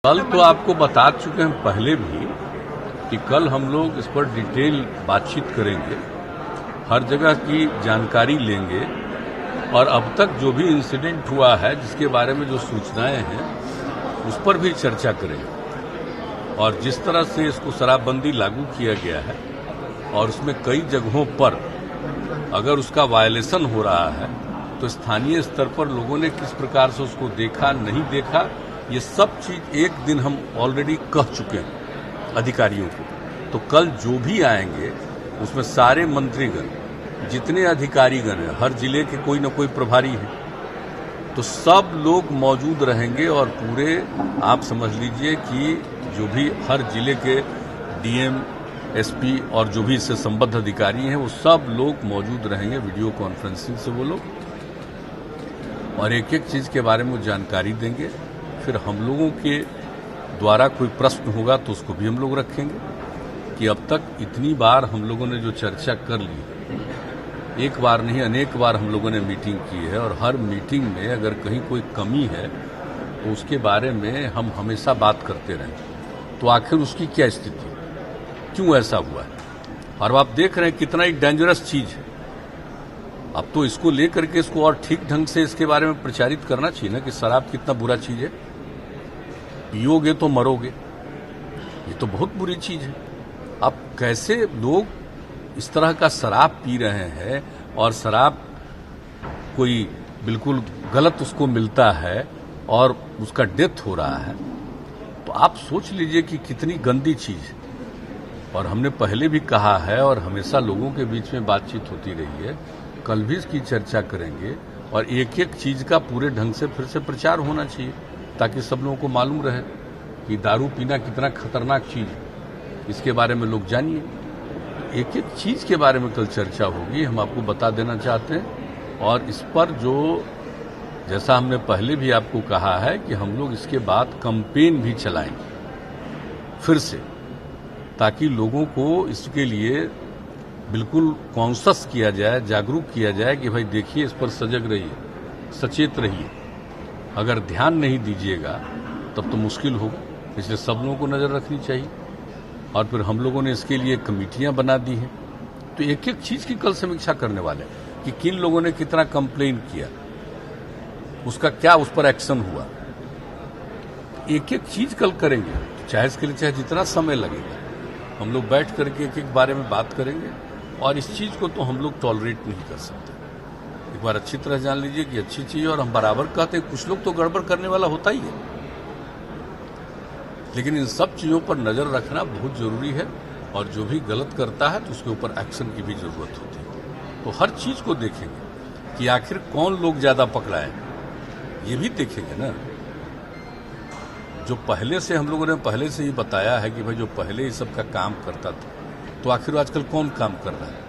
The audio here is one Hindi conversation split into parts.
कल तो आपको बता चुके हैं पहले भी कि कल हम लोग इस पर डिटेल बातचीत करेंगे, हर जगह की जानकारी लेंगे और अब तक जो भी इंसिडेंट हुआ है जिसके बारे में जो सूचनाएं हैं उस पर भी चर्चा करेंगे। और जिस तरह से इसको शराबबंदी लागू किया गया है और उसमें कई जगहों पर अगर उसका वायलेशन हो रहा है तो स्थानीय स्तर पर लोगों ने किस प्रकार से उसको देखा नहीं देखा, ये सब चीज एक दिन हम ऑलरेडी कह चुके हैं अधिकारियों को। तो कल जो भी आएंगे उसमें सारे मंत्रीगण, जितने अधिकारीगण हैं, हर जिले के कोई न कोई प्रभारी हैं, तो सब लोग मौजूद रहेंगे और पूरे आप समझ लीजिए कि जो भी हर जिले के डीएम, एसपी और जो भी इससे संबद्ध अधिकारी हैं वो सब लोग मौजूद रहेंगे वीडियो कॉन्फ्रेंसिंग से वो लोग, और एक एक चीज के बारे में जानकारी देंगे। फिर हम लोगों के द्वारा कोई प्रश्न होगा तो उसको भी हम लोग रखेंगे कि अब तक इतनी बार हम लोगों ने जो चर्चा कर ली, एक बार नहीं अनेक बार हम लोगों ने मीटिंग की है और हर मीटिंग में अगर कहीं कोई कमी है तो उसके बारे में हम हमेशा बात करते रहे। तो आखिर उसकी क्या स्थिति, क्यों ऐसा हुआ है, और आप देख रहे हैं कितना एक डेंजरस चीज है। अब तो इसको लेकर के इसको और ठीक ढंग से इसके बारे में प्रचारित करना चाहिए ना कि शराब कितना बुरा चीज है, पियोगे तो मरोगे, ये तो बहुत बुरी चीज है। अब कैसे लोग इस तरह का शराब पी रहे हैं और शराब कोई बिल्कुल गलत उसको मिलता है और उसका डेथ हो रहा है, तो आप सोच लीजिए कि कितनी गंदी चीज है। और हमने पहले भी कहा है और हमेशा लोगों के बीच में बातचीत होती रही है, कल भी इसकी चर्चा करेंगे और एक एक चीज का पूरे ढंग से फिर से प्रचार होना चाहिए ताकि सब लोगों को मालूम रहे कि दारू पीना कितना खतरनाक चीज है, इसके बारे में लोग जानिए। एक एक चीज के बारे में कल चर्चा होगी, हम आपको बता देना चाहते हैं। और इस पर जो जैसा हमने पहले भी आपको कहा है कि हम लोग इसके बाद कैंपेन भी चलाएंगे फिर से, ताकि लोगों को इसके लिए बिल्कुल कॉन्शस किया जाए, जागरूक किया जाए कि भाई देखिए इस पर सजग रहिए, सचेत रहिए। अगर ध्यान नहीं दीजिएगा तब तो मुश्किल होगा, इसलिए सब लोगों को नजर रखनी चाहिए। और फिर हम लोगों ने इसके लिए कमेटियां बना दी हैं, तो एक एक चीज की कल समीक्षा करने वाले हैं कि किन लोगों ने कितना कंप्लेन किया, उसका क्या उस पर एक्शन हुआ। एक एक चीज कल करेंगे, चाहे इसके लिए चाहे जितना समय लगेगा, हम लोग बैठ करके एक एक बारे में बात करेंगे। और इस चीज को तो हम लोग टॉलरेट नहीं कर सकते। एक बार अच्छी तरह जान लीजिए कि अच्छी चीज, और हम बराबर कहते हैं कुछ लोग तो गड़बड़ करने वाला होता ही है, लेकिन इन सब चीजों पर नजर रखना बहुत जरूरी है। और जो भी गलत करता है तो उसके ऊपर एक्शन की भी जरूरत होती है। तो हर चीज को देखेंगे कि आखिर कौन लोग ज्यादा पकड़ा है, ये भी देखेंगे ना। जो पहले से हम लोगों ने पहले से ही बताया है कि भाई जो पहले इस सब का काम करता था, तो आखिर आजकल कौन काम कर रहा है।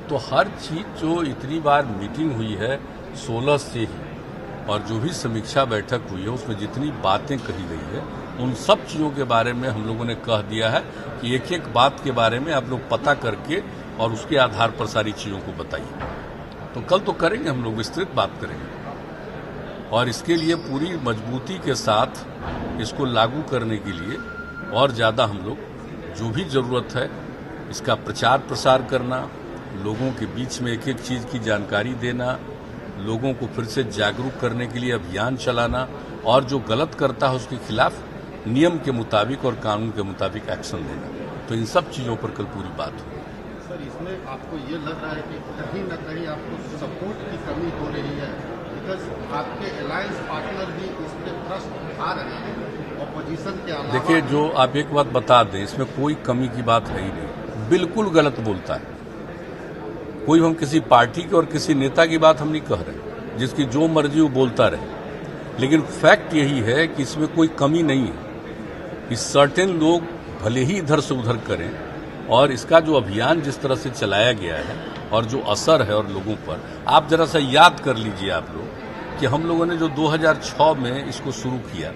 तो हर चीज जो इतनी बार मीटिंग हुई है 16 से ही, और जो भी समीक्षा बैठक हुई है उसमें जितनी बातें कही गई है उन सब चीजों के बारे में हम लोगों ने कह दिया है कि एक एक बात के बारे में आप लोग पता करके और उसके आधार पर सारी चीजों को बताइए। तो कल तो करेंगे हम लोग, विस्तृत बात करेंगे और इसके लिए पूरी मजबूती के साथ इसको लागू करने के लिए और ज्यादा हम लोग जो भी जरूरत है इसका प्रचार प्रसार करना, लोगों के बीच में एक एक चीज की जानकारी देना, लोगों को फिर से जागरूक करने के लिए अभियान चलाना, और जो गलत करता है उसके खिलाफ नियम के मुताबिक और कानून के मुताबिक एक्शन लेना। तो इन सब चीजों पर कल पूरी बात होगी। सर, इसमें आपको ये लग रहा है कि कहीं न कहीं आपको सपोर्ट की कमी हो रही है, बिकॉज आपके अलायंस पार्टनर भी इस पे ट्रस्ट आ रहे हैं ऑपोजिशन के अलावा। देखिए, जो आप एक बात बता दें, इसमें कोई कमी की बात है ही नहीं, बिल्कुल गलत बोलता है कोई। हम किसी पार्टी की और किसी नेता की बात हम नहीं कह रहे, जिसकी जो मर्जी वो बोलता रहे, लेकिन फैक्ट यही है कि इसमें कोई कमी नहीं है कि सर्टेन लोग भले ही इधर से उधर करें, और इसका जो अभियान जिस तरह से चलाया गया है और जो असर है और लोगों पर, आप जरा सा याद कर लीजिए आप लोग कि हम लोगों ने जो 2006 में इसको शुरू किया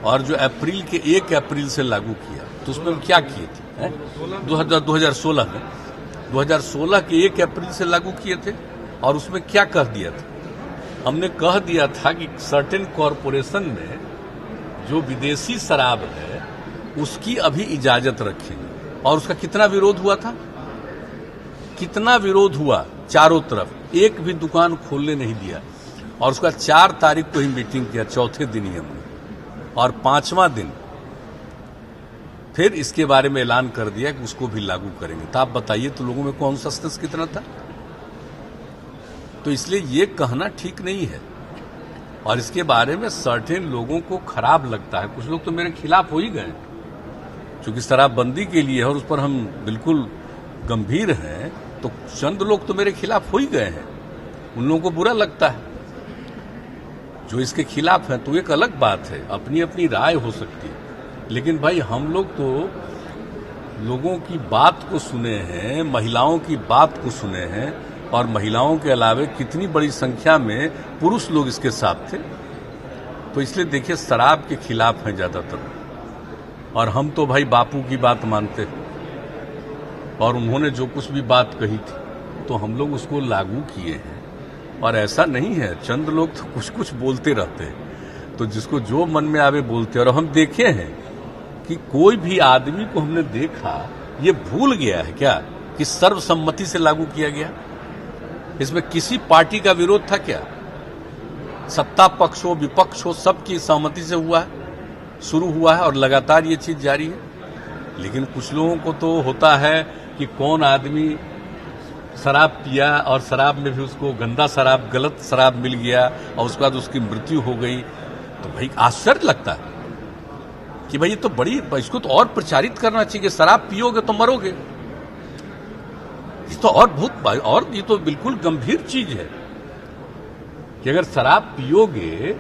और जो अप्रैल के 1 अप्रैल से लागू किया, तो उसमें हम क्या किए थे 2016 में, 2016 के 1 अप्रैल से लागू किए थे। और उसमें क्या कह दिया था, हमने कह दिया था कि सर्टेन कॉरपोरेशन में जो विदेशी शराब है उसकी अभी इजाजत रखेंगे। और उसका कितना विरोध हुआ था, कितना विरोध हुआ चारों तरफ, एक भी दुकान खोलने नहीं दिया। और उसका 4 तारीख को ही मीटिंग किया, चौथे दिन ही हमने, और 5वां दिन फिर इसके बारे में ऐलान कर दिया कि उसको भी लागू करेंगे। तो आप बताइए तो लोगों में कॉन्शसनेस कितना था। तो इसलिए ये कहना ठीक नहीं है। और इसके बारे में सर्टेन लोगों को खराब लगता है। कुछ लोग तो मेरे खिलाफ हो ही गए, क्योंकि शराबबंदी के लिए और उस पर हम बिल्कुल गंभीर हैं, तो चंद लोग तो मेरे खिलाफ हो ही गए हैं। उन लोगों को बुरा लगता है जो इसके खिलाफ है, तो एक अलग बात है, अपनी अपनी राय हो सकती है। लेकिन भाई हम लोग तो लोगों की बात को सुने हैं, महिलाओं की बात को सुने हैं, और महिलाओं के अलावे कितनी बड़ी संख्या में पुरुष लोग इसके साथ थे। तो इसलिए देखिए, शराब के खिलाफ हैं ज्यादातर, और हम तो भाई बापू की बात मानते हैं, और उन्होंने जो कुछ भी बात कही थी तो हम लोग उसको लागू किए हैं। और ऐसा नहीं है, चंद लोग तो कुछ कुछ बोलते रहते हैं, तो जिसको जो मन में आवे बोलते हैं। और हम देखे हैं कि कोई भी आदमी को हमने देखा, ये भूल गया है क्या कि सर्वसम्मति से लागू किया गया। इसमें किसी पार्टी का विरोध था क्या? सत्ता पक्ष हो विपक्ष हो, सबकी सहमति से हुआ है, शुरू हुआ है, और लगातार ये चीज जारी है। लेकिन कुछ लोगों को तो होता है कि कौन आदमी शराब पिया और शराब में भी उसको गंदा शराब, गलत शराब मिल गया और उसके बाद उसकी मृत्यु हो गई, तो भाई आश्चर्य लगता है कि भाई ये तो बड़ी, इसको तो और प्रचारित करना चाहिए। शराब पियोगे तो मरोगे, ये तो और बहुत, और ये तो बिल्कुल गंभीर चीज है कि अगर शराब पियोगे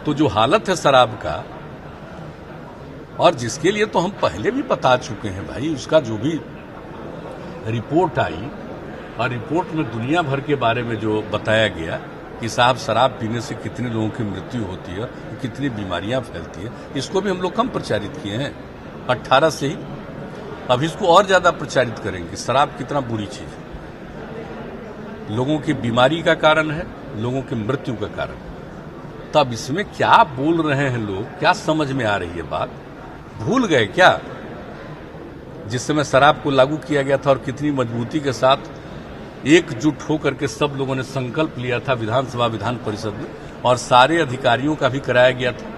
तो जो हालत है शराब का, और जिसके लिए तो हम पहले भी बता चुके हैं भाई, उसका जो भी रिपोर्ट आई, और रिपोर्ट में दुनिया भर के बारे में जो बताया गया कि साहब शराब पीने से कितने लोगों की मृत्यु होती है, कितनी बीमारियां फैलती है, इसको भी हम लोग कम प्रचारित किए हैं 18 से ही। अब इसको और ज्यादा प्रचारित करेंगे। शराब कितना बुरी चीज है, लोगों की बीमारी का कारण है, लोगों की मृत्यु का कारण। तब इसमें क्या बोल रहे हैं लोग, क्या समझ में आ रही है बात? भूल गए क्या जिस समय शराब को लागू किया गया था, और कितनी मजबूती के साथ एकजुट होकर के सब लोगों ने संकल्प लिया था विधानसभा विधान परिषद में, और सारे अधिकारियों का भी कराया गया था।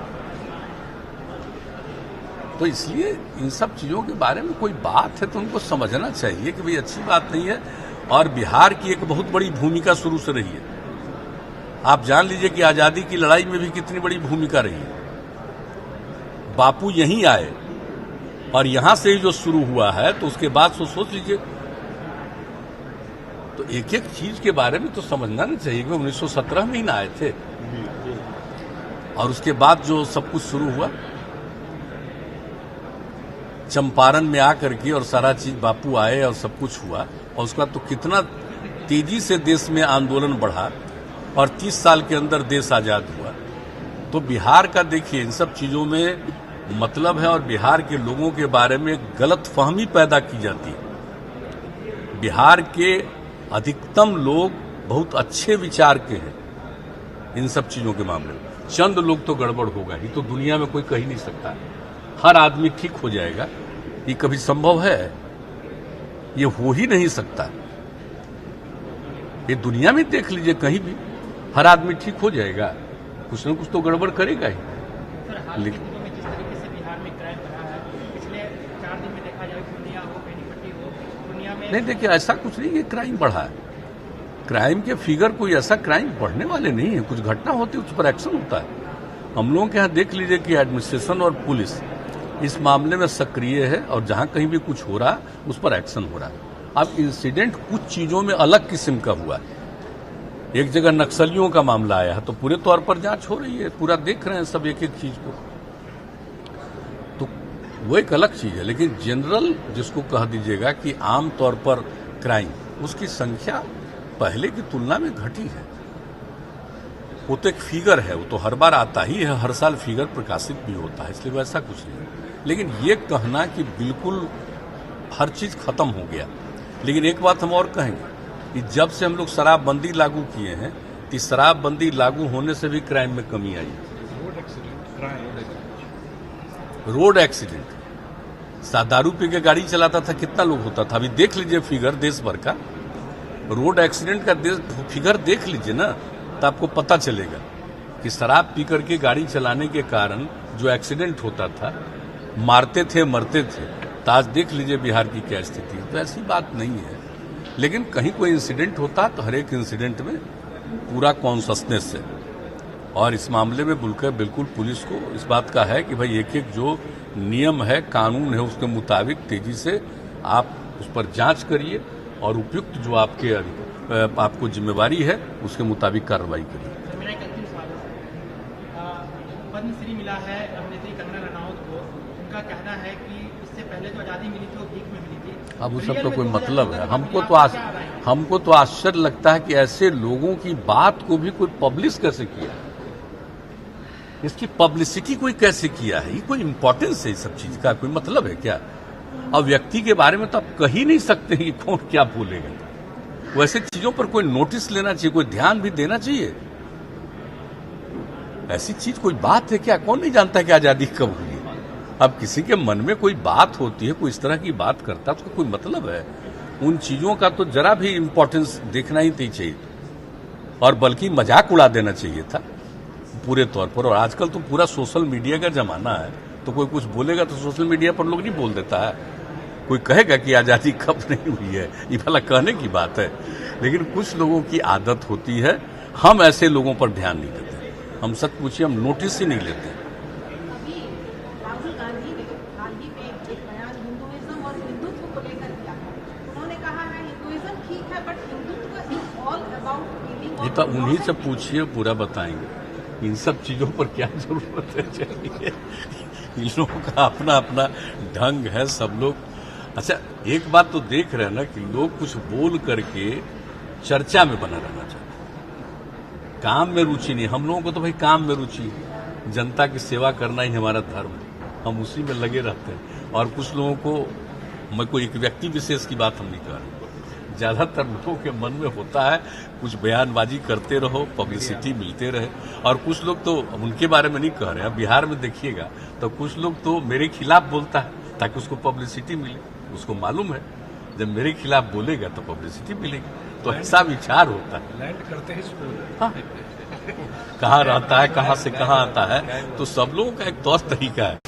तो इसलिए इन सब चीजों के बारे में कोई बात है तो उनको समझना चाहिए कि भाई अच्छी बात नहीं है। और बिहार की एक बहुत बड़ी भूमिका शुरू से रही है। आप जान लीजिए कि आजादी की लड़ाई में भी कितनी बड़ी भूमिका रही है। बापू यहीं आए और यहां से ही जो शुरू हुआ है, तो उसके बाद सोच लीजिए, तो एक एक चीज के बारे में तो समझना नहीं चाहिए कि 1917 में ही ना आए थे, और उसके बाद जो सब कुछ शुरू हुआ चंपारण में आकर के, और सारा चीज बापू आए और सब कुछ हुआ, और उसका तो कितना तेजी से देश में आंदोलन बढ़ा, और 30 साल के अंदर देश आजाद हुआ। तो बिहार का देखिए, इन सब चीजों में मतलब है, और बिहार के लोगों के बारे में गलत फहमी पैदा की जाती है। बिहार के अधिकतम लोग बहुत अच्छे विचार के हैं इन सब चीजों के मामले में। चंद लोग तो गड़बड़ होगा ही, तो दुनिया में कोई कह ही नहीं सकता हर आदमी ठीक हो जाएगा, ये कभी संभव है? ये हो ही नहीं सकता। ये दुनिया में देख लीजिए, कहीं भी हर आदमी ठीक हो जाएगा, कुछ न कुछ तो गड़बड़ करेगा ही। लेकिन नहीं, देखिए ऐसा कुछ नहीं है क्राइम बढ़ा है। क्राइम के फिगर कोई ऐसा क्राइम बढ़ने वाले नहीं है। कुछ घटना होती है उस पर एक्शन होता है। हम लोगों के यहाँ देख लीजिए कि एडमिनिस्ट्रेशन और पुलिस इस मामले में सक्रिय है, और जहां कहीं भी कुछ हो रहा उस पर एक्शन हो रहा है। अब इंसिडेंट कुछ चीजों में अलग किस्म का हुआ है। एक जगह नक्सलियों का मामला आया है, तो पूरे तौर पर जांच हो रही है, पूरा देख रहे हैं सब एक एक चीज को, तो वो एक अलग चीज है। लेकिन जनरल जिसको कह दीजिएगा कि आम तौर पर क्राइम, उसकी संख्या पहले की तुलना में घटी है। वो तो एक फिगर है, वो तो हर बार आता ही है, हर साल फिगर प्रकाशित भी होता है, इसलिए वैसा कुछ नहीं है। लेकिन ये कहना कि बिल्कुल हर चीज खत्म हो गया, लेकिन एक बात हम और कहेंगे कि जब से हम लोग शराबबंदी लागू किए हैं, तो शराबबंदी लागू होने से भी क्राइम में कमी आई है। रोड एक्सीडेंट, दारू पी के गाड़ी चलाता था, कितना लोग होता था। अभी देख लीजिए फिगर देश भर का, रोड एक्सीडेंट का फिगर देख लीजिए ना, तो आपको पता चलेगा कि शराब पी करके गाड़ी चलाने के कारण जो एक्सीडेंट होता था, मारते थे, मरते थे। तो आज देख लीजिए बिहार की क्या स्थिति है। तो ऐसी बात नहीं है, लेकिन कहीं कोई इंसिडेंट होता तो हर एक इंसिडेंट में पूरा कॉन्शसनेस है। और इस मामले में बिल्कुल पुलिस को इस बात का है कि भाई एक एक जो नियम है, कानून है, उसके मुताबिक तेजी से आप उस पर जांच करिए और उपयुक्त जो आपको जिम्मेवारी है उसके मुताबिक कार्रवाई करिए। मेरा एक अंतिम सवाल है, पद्मश्री मिला है अभिनेत्री कंगना रनौत को। उनका कहना है कि इससे पहले जो आज़ादी मिली थी वो भीख में मिली थी। अब उस सबका कोई मतलब है? हमको तो आश्चर्य लगता है कि ऐसे लोगों की बात को भी कोई पब्लिश कैसे किया, इसकी पब्लिसिटी कोई कैसे किया है? ये कोई इंपॉर्टेंस है इस सब चीज का? कोई मतलब है क्या? अब व्यक्ति के बारे में तो आप कह ही नहीं सकते कि कौन क्या बोलेगा। वैसे चीजों पर कोई नोटिस लेना चाहिए, कोई ध्यान भी देना चाहिए। ऐसी चीज कोई बात है क्या? कौन नहीं जानता कि आजादी कब हुई? अब किसी के मन में कोई बात होती है, कोई इस तरह की बात करता है, उसका कोई मतलब है? उन चीजों का तो जरा भी इंपॉर्टेंस देखना ही नहीं चाहिए, और बल्कि मजाक उड़ा देना चाहिए था पूरे तौर पर। और आजकल तो पूरा सोशल मीडिया का जमाना है, तो कोई कुछ बोलेगा तो सोशल मीडिया पर लोग नहीं बोल देता है। कोई कहेगा कि आजादी कब नहीं हुई है, ये भला कहने की बात है। लेकिन कुछ लोगों की आदत होती है, हम ऐसे लोगों पर ध्यान नहीं देते। हम सच पूछिए, हम नोटिस ही नहीं लेते। अभी राहुल गांधी ने हाल ही में एक बयान हिंदुइज्म और हिंदुत्व को लेकर किया है। उन्होंने कहा है हिंदुइज्म ठीक है, but Hindutva is all about giving. ये तो उन्हीं से पूछिए, पूरा बताएंगे। इन सब चीजों पर क्या जरूरत है? चलिए, इन लोगों का अपना अपना ढंग है, सब लोग। अच्छा, एक बात तो देख रहे हैं ना कि लोग कुछ बोल करके चर्चा में बना रहना चाहते हैं, काम में रुचि नहीं। हम लोगों को तो भाई काम में रुचि, जनता की सेवा करना ही हमारा धर्म है, हम उसी में लगे रहते हैं। और कुछ लोगों को, मैं कोई एक व्यक्ति विशेष की बात हम नहीं कर रहे, ज्यादातर लोगों के मन में होता है कुछ बयानबाजी करते रहो, पब्लिसिटी मिलते रहे। और कुछ लोग तो उनके बारे में नहीं कह रहे हैं, बिहार में देखिएगा तो कुछ लोग तो मेरे खिलाफ बोलता है ताकि उसको पब्लिसिटी मिले। उसको मालूम है जब मेरे खिलाफ बोलेगा तो पब्लिसिटी मिलेगी। तो ऐसा विचार होता है। लैंड करते ही हाँ, कहाँ रहता है, कहाँ से कहाँ आता है, तो सब लोगों का एक तौर तरीका है।